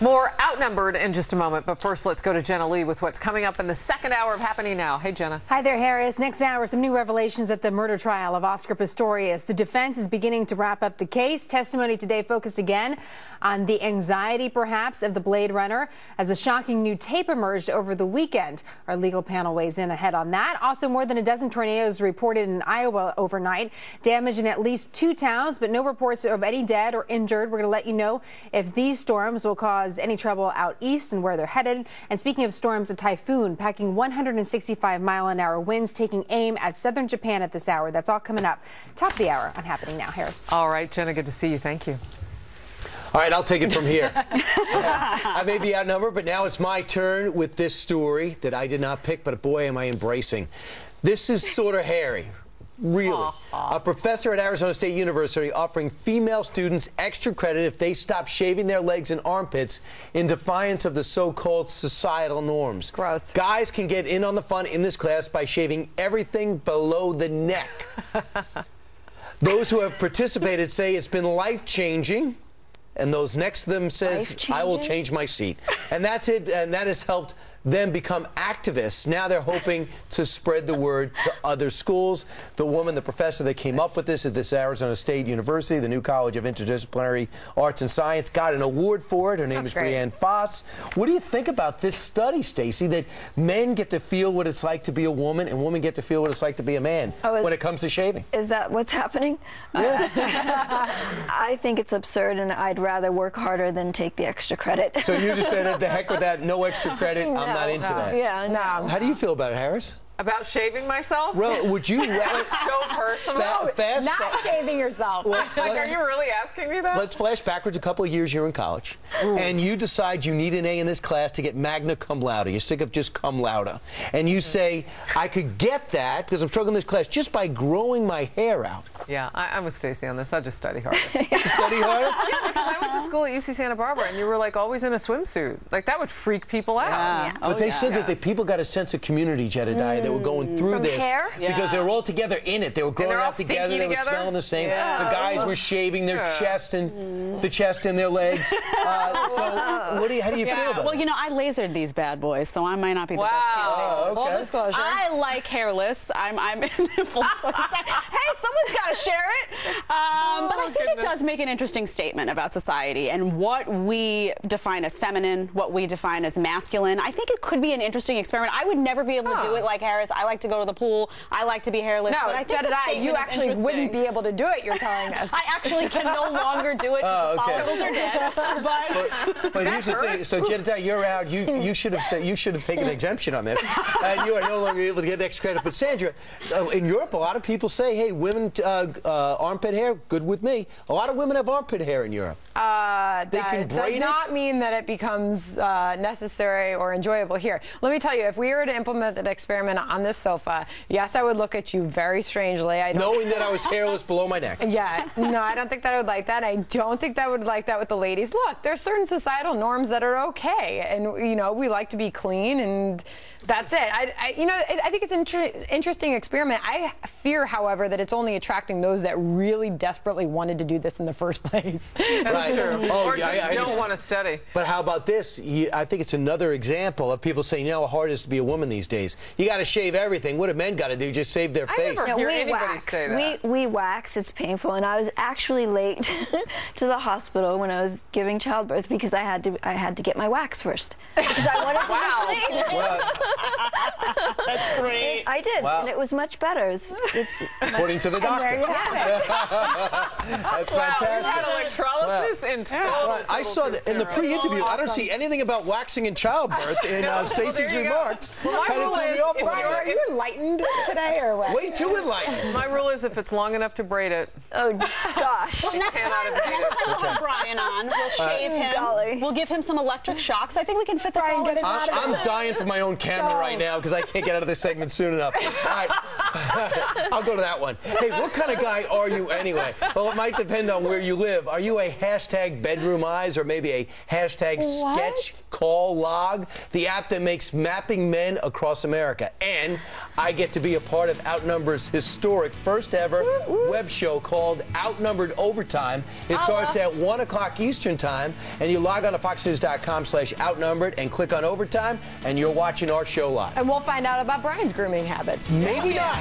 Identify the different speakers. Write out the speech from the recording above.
Speaker 1: More Outnumbered in just a moment, but first let's go to Jenna Lee with what's coming up in the second hour of Happening Now. Hey, Jenna.
Speaker 2: Hi there, Harris. Next hour, some new revelations at the murder trial of Oscar Pistorius. The defense is beginning to wrap up the case. Testimony today focused again on the anxiety, perhaps, of the Blade Runner as a shocking new tape emerged over the weekend. Our legal panel weighs in ahead on that. Also, more than a dozen tornadoes reported in Iowa overnight, damage in at least 2 towns, but no reports of any dead or injured. We're going to let you know if these storms will cause any trouble out east and where they're headed. And speaking of storms, a typhoon packing 165-mile-an-hour winds taking aim at southern Japan at this hour. That's all coming up. Top of the hour on Happening Now. Harris.
Speaker 1: All right, Jenna, good to see you. Thank you.
Speaker 3: All right, I'll take it from here. I may be outnumbered, but now it's my turn with this story that I did not pick, but boy, am I embracing. This is sort of hairy. Really. A professor at Arizona State University offering female students extra credit if they stop shaving their legs and armpits in defiance of the so-called societal norms.
Speaker 1: Gross.
Speaker 3: Guys can get in on the fun in this class by shaving everything below the neck. Those who have participated say it's been life-changing, and those next to them says, I will change my seat. And that's it, and that has helped them become activists. Now they're hoping to spread the word to other schools. The woman, the professor that came up with this at this Arizona State University, the new College of Interdisciplinary Arts and Science, got an award for it. Her name is Brianne Foss. What do you think about this study, Stacey, that men get to feel what it's like to be a woman and women get to feel what it's like to be a man when it comes to shaving?
Speaker 4: Is that what's happening?
Speaker 3: Yeah.
Speaker 4: I think it's absurd, and I'd rather work harder than take the extra credit.
Speaker 3: So you just said, the heck with that, no extra credit, I'm not into that.
Speaker 4: Yeah, no.
Speaker 3: How do you feel about it, Harris?
Speaker 1: About shaving myself?
Speaker 3: Well, would you
Speaker 1: That was so personal.
Speaker 2: Not shaving yourself.
Speaker 1: Like, are you really asking me that?
Speaker 3: Let's flash backwards a couple of years. You're in college, and you decide you need an A in this class to get magna cum laude. You're sick of just cum laude. And you say, I could get that, because I'm struggling in this class, just by growing my hair out.
Speaker 1: Yeah, I'm with Stacey on this. I just study harder.
Speaker 3: Study harder?
Speaker 1: Yeah, because I went to school at UC Santa Barbara, and you were like always in a swimsuit. Like, that would freak people out.
Speaker 4: Yeah.
Speaker 3: But they said that the people got a sense of community, Jedediah. They were going through this because they were all together in it. They were growing up together. They were smelling the same.
Speaker 1: Yeah.
Speaker 3: The guys were shaving their chest and the chest and their legs. So, how do you feel about it?
Speaker 5: Well, you know, I lasered these bad boys, so I might not be the best
Speaker 3: candidate.
Speaker 2: Full disclosure.
Speaker 5: I like Hairless. I'm in full hey, someone's got to share it. But I think it does make an interesting statement about society and what we define as feminine, what we define as masculine. I think it could be an interesting experiment. I would never be able to do it like Harris. I like to go to the pool. I like to be hairless.
Speaker 2: No,
Speaker 5: but I think
Speaker 2: Jedediah, you actually wouldn't be able to do it, you're telling us.
Speaker 5: I actually can no longer do it because the follicles are dead.
Speaker 3: But here's the thing. So, Jedediah, you're out. You should have taken an exemption on this. And you are no longer able to get extra credit. But, Sandra, in Europe, a lot of people say, hey, women, armpit hair, good with me. A lot of women have armpit hair in Europe.
Speaker 6: That does not mean that it becomes necessary or enjoyable here. Let me tell you, if we were to implement an experiment on this sofa, yes, I would look at you very strangely.
Speaker 3: Knowing that I was hairless below my neck.
Speaker 6: Yeah, no, I don't think that I would like that. I don't think that I would like that with the ladies. Look, there's certain societal norms that are okay, and you know, we like to be clean, and that's it. I think it's an interesting experiment. I fear, however, that it's only attracting those that really desperately wanted to do this in the first place.
Speaker 3: Right.
Speaker 1: Or just don't want to study.
Speaker 3: But how about this? I think it's another example of people saying, you know how hard it is to be a woman these days. You got to shave everything. What do men got to do? Just shave their face.
Speaker 4: No, we wax. It's painful, and I was actually late to the hospital when I was giving childbirth because I had to get my wax first because I wanted to be clean.
Speaker 3: Well,
Speaker 5: that's great.
Speaker 4: I did, and it was much better. It's
Speaker 3: according to the doctor. That's fantastic.
Speaker 1: You had electrolysis in town.
Speaker 3: I saw that in the pre-interview. I don't see anything about waxing in childbirth in Stacey's remarks.
Speaker 2: Are you enlightened today or what?
Speaker 3: Way too enlightened.
Speaker 1: My rule is if it's long enough to braid it.
Speaker 4: Oh, gosh.
Speaker 5: Well, next time we'll put Brian on. We'll shave him. We'll give him some electric shocks. I think we can fit this all in.
Speaker 3: I'm dying for my own camera right now because I can't get out of this segment soon enough. All right. I'll go to that one. Hey, what kind of guy are you anyway? Well, it might depend on where you live. Are you a hashtag bedroom eyes or maybe a hashtag sketch call log? The app that makes mapping men across America. And I get to be a part of Outnumbered's historic first ever web show called Outnumbered Overtime. It starts at 1 o'clock Eastern time, and you log on to foxnews.com/outnumbered and click on Overtime, and you're watching our show live.
Speaker 6: And we'll find out about Brian's grooming habits.
Speaker 3: Maybe not.